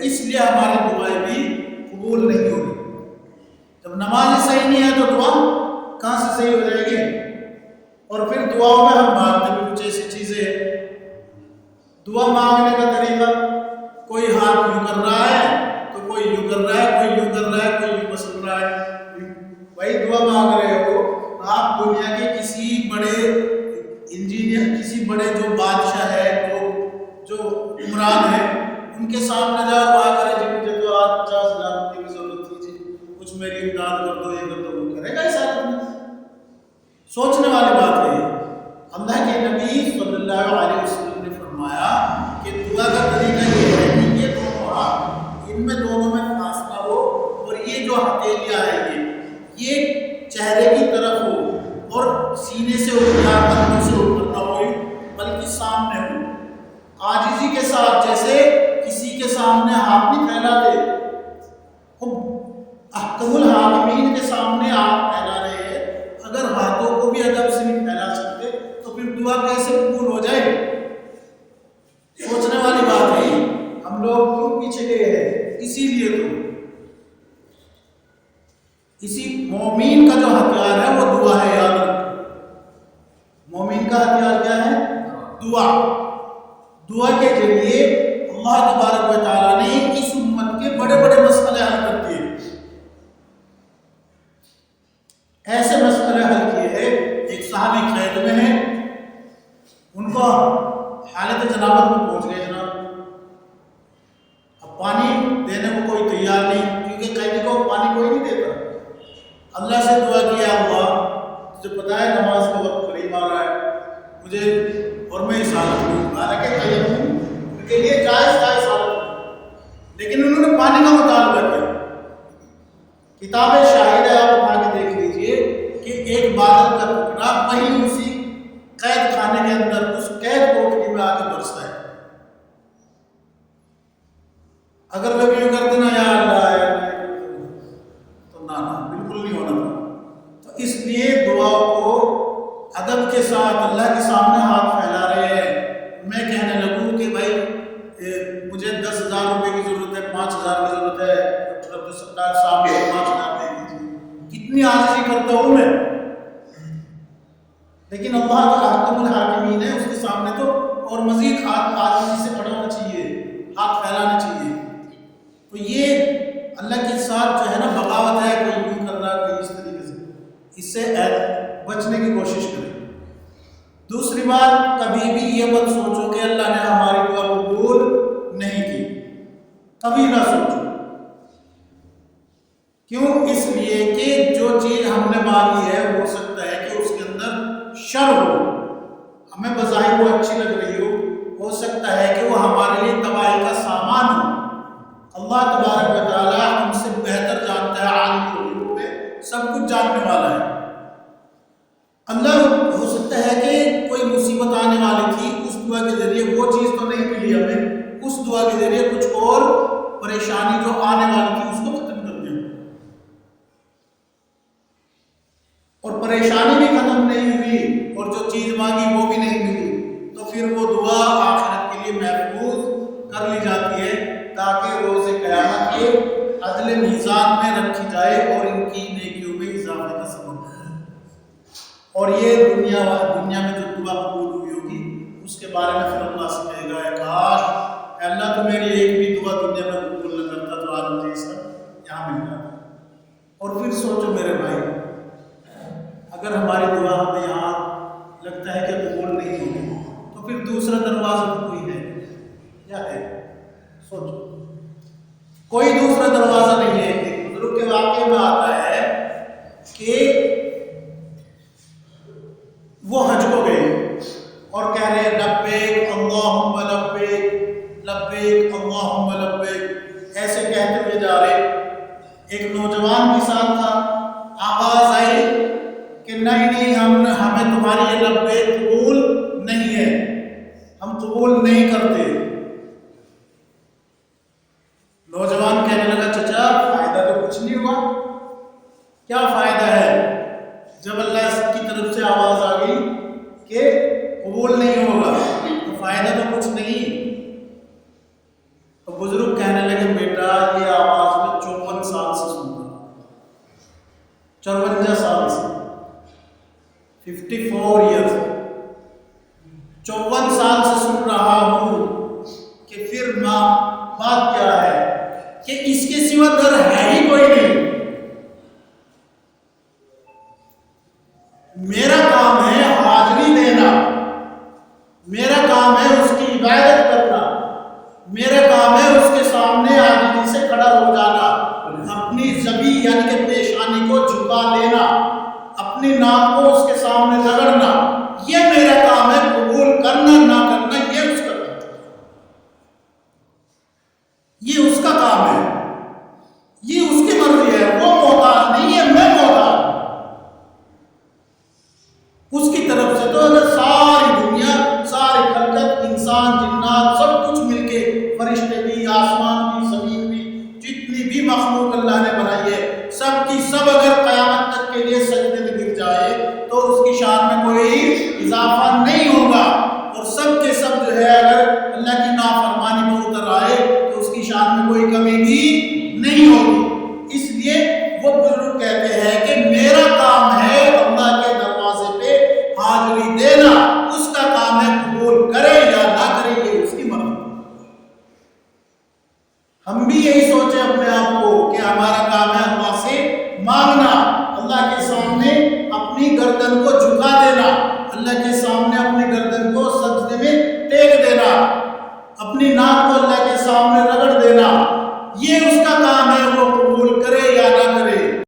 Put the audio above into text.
اس لیے ہماری دعائیں بھی قبول نہیں ہو رہی۔ جب نماز صحیح نہیں ہے تو دعا کہاں سے صحیح ہو جائے گی؟ اور پھر دعاؤں میں ہم مانگتے بھی کچھ ایسی چیزیں ہیں۔ دعا مانگنے کا طریقہ، کوئی ہاتھ یوں کر رہا ہے تو کوئی یوں کر رہا ہے، کوئی یوں کر رہا ہے، کوئی یوں مسل رہا ہے، وہی دعا مانگ رہے ہو آپ دنیا کے کسی بڑے انجینئر، کسی بڑے جو بادشاہ ہے، جو عمران ہے، ان کے سامنے جاؤ دعا کرے جی مجھے تو آج 50,000 روپے کی ضرورت تھی جی کچھ میری امداد کر دو، یہ کر دو، وہ کرے گا ایسا؟ سوچنے والی بات ہے۔ اللہ کے نبی صلی اللہ علیہ وسلم نے فرمایا کہ دعا کا طریقہ یہ ہے کہ یہ دونوں ہاتھ، ان میں دونوں میں فاصلہ ہو، اور یہ جو ہتھیلیاں ہیں یہ چہرے کی طرف ہو اور سینے سے اوپر کندھوں سے اوپر نہ ہو بلکہ سامنے ہو، عاجزی کے ساتھ، جیسے کسی کے سامنے ہاتھ نہیں پھیلاتے، احکم الحاکمین کے سامنے ہاتھ پھیلا رہے ہیں، اگر ہاتھوں کو بھی ادب سے نہیں پھیلا سکتے تو پھر دعا کیسے قبول ہو جائے؟ سوچنے والی بات ہے۔ ہم لوگ کیوں پیچھے گئے ہیں؟ اسی لیے تو اسی مومن کا جو ہتھیار ہے وہ دعا ہے، یاد رکھو۔ مومن کا ہتھیار کیا ہے؟ دعا۔ دعا کے ذریعے اللہ تبارک و تعالیٰ نے اس امت کے بڑے بڑے مسئلے حل کر دیے۔ ایسے مسئلے حل کیے ہیں، ایک صحابی قید میں ہیں، ان کو حالت جنابت میں پہنچ گئے جناب، اب پانی دینے کو کوئی تیار نہیں، کیونکہ قیدی کو پانی کوئی نہیں دیتا۔ اللہ سے دعا کیا، اللہ تجھے پتہ ہے نماز کا وقت قریب آ رہا ہے مجھے، اور میں اس حالت میں ہوں، حالانکہ قید ہوں، ان کے لیے جائز حالت ہے، لیکن انہوں نے پانی کا مطالبہ کیا۔ کتاب شاہد ہے، آپ اٹھا کے دیکھ لیجئے کہ ایک بادل کا ٹکڑا وہیں اسی قید خانے کے اندر اس قید کوٹری میں آ کے برستا ہے۔ اگر لوگ یوں کرتے نا یا اللہ ہے تو نہ بالکل نہیں ہونا تھا۔ تو اس لیے دعاؤں کو ادب کے ساتھ اللہ کے سامنے ہاتھ پھیلا رہے ہیں۔ میں کہنے لگوں کہ بھائی مجھے 10,000 روپے کی ضرورت ہے، 5,000 کی ضرورت ہے، ڈاکٹر عبدالستار صاحب 5,000 دے دیجیے، کتنی عاجزی کرتا ہوں میں، لیکن اللہ کا حکم الحاکمین ہے، اس کے سامنے تو اور مزید عاجزی سے کھڑا ہونا چاہیے، ہاتھ پھیلانا چاہیے۔ تو یہ اللہ کے ساتھ جو ہے نا بغاوت ہے، کوئی یوں کر رہا ہے، کوئی اس طریقے سے، اس سے بچنے کی کوشش کریں۔ دوسری بات، کبھی بھی یہ مت سوچو کہ اللہ نے ہماری دعا قبول نہیں کی، کبھی نہ سوچو۔ کیوں؟ اس لیے کہ جو چیز ہم نے مانگی ہے ہو سکتا ہے کہ اس کے اندر شر ہو، ہمیں بظاہر وہ اچھی لگ رہی ہو سکتا ہے کہ وہ ہمارے لیے تباہی کا سامان ہو۔ اللہ تبارک و تعالیٰ ہم سے بہتر جانتا ہے، عالم الغیوب ہے، سب کچھ جاننے والا ہے۔ اللہ ہو سکتا ہے کہ کوئی مصیبت آنے والی تھی، اس دعا کے ذریعے وہ چیز تو نہیں ملی ہمیں، اس دعا کے ذریعے کچھ اور پریشانی جو آنے والی تھی اس کو ختم کر دیا، اور پریشانی بھی ختم نہیں ہوئی اور جو چیز مانگی وہ بھی نہیں ملی، تو پھر وہ دعا آخرت کے لیے محفوظ کر لی جاتی ہے تاکہ روز قیامت کے عدل میزان میں رکھی جائے اور ان کی نیکیوں میں اضافے کا سبب ہے۔ اور یہ دنیا میں جو دعا قبول ہوئی ہوگی اس کے بارے میں پھر اللہ سے کہے گا، کاش اے اللہ تو میری ایک بھی دعا دنیا میں قبول نہ کرتا تو آج مجھے اس کا یہاں مل جاتا۔ اور پھر سوچو میرے بھائی، اگر ہماری دعا ہمیں یہاں لگتا ہے کہ قبول نہیں ہوگی تو پھر دوسرا دروازہ تو کوئی ہے کیا ہے؟ سوچو، کوئی دوسرا دروازہ نہیں ہے۔ ایک بزرگ کے واقعے میں آتا ہے کہ وہ حج کو گئے اور کہہ رہے لبیک اللہم لبیک لبیک اللہم لبیک، ایسے کہتے ہوئے جا رہے۔ ایک نوجوان کے ساتھ تھا، آواز آئی کہ نہیں ہمیں تمہاری یہ لبیک قبول نہیں ہے، ہم قبول نہیں کرتے۔ نوجوان کہنے لگا چچا فائدہ تو کچھ نہیں ہوا۔ کیا فائدہ ہے جب اللہ کی طرف سے آواز آ گئی کہ قبول نہیں ہوگا، تو فائدہ تو کچھ نہیں۔ تو بزرگ کہنے لگے بات کیا ہے کہ اس کے سوا در ہے ہی کوئی نہیں. میرا کام ہے حاضری دینا، میرا کام ہے اس کی عبادت کرنا، میرا کام ہے اس کے سامنے آدمی سے کھڑا ہو جانا، اپنی زبی یعنی کہ پیشانی کو جھکا دینا، اپنی ناک کو اس کے سامنے رگڑنا. یہ میرا کام ہے. قبول کرنا نہ کرنا یہ اس کا کام ہے، یہ اس کا کام ہے، یہ اس کی مرضی ہے. وہ محتاج نہیں ہے، میں محتاج ہوں اس کی طرف سے. تو اگر ساری دنیا، ساری خلقت، انسان، جنات، سب کچھ مل کے، فرشتے بھی، آسمان بھی، زمین بھی، جتنی بھی مخلوق اللہ نے بنائی ہے، سب کی سب اگر قیامت تک کے لیے سجدے میں گر جائے تو اس کی شان میں کوئی اضافہ نہیں ہوگا. اور سب کے سب جو ہے اگر اللہ کی نافرمانی پر اتر آئے تو اس کی شان میں کوئی کمی بھی نہیں ہوگی. اس لیے وہ بزرگ کہتے ہیں کہ میرا کام ہے اللہ کے دروازے پہ حاضری دینا، اس کا کام ہے قبول کرے یا نہ کرے یہ اس کی مرضی. ہم بھی یہی سوچیں اپنے آپ کو کہ ہمارا کام ہے اللہ سے مانگنا، اللہ کے سامنے اپنی گردن کو جھکا دینا، اللہ کے سامنے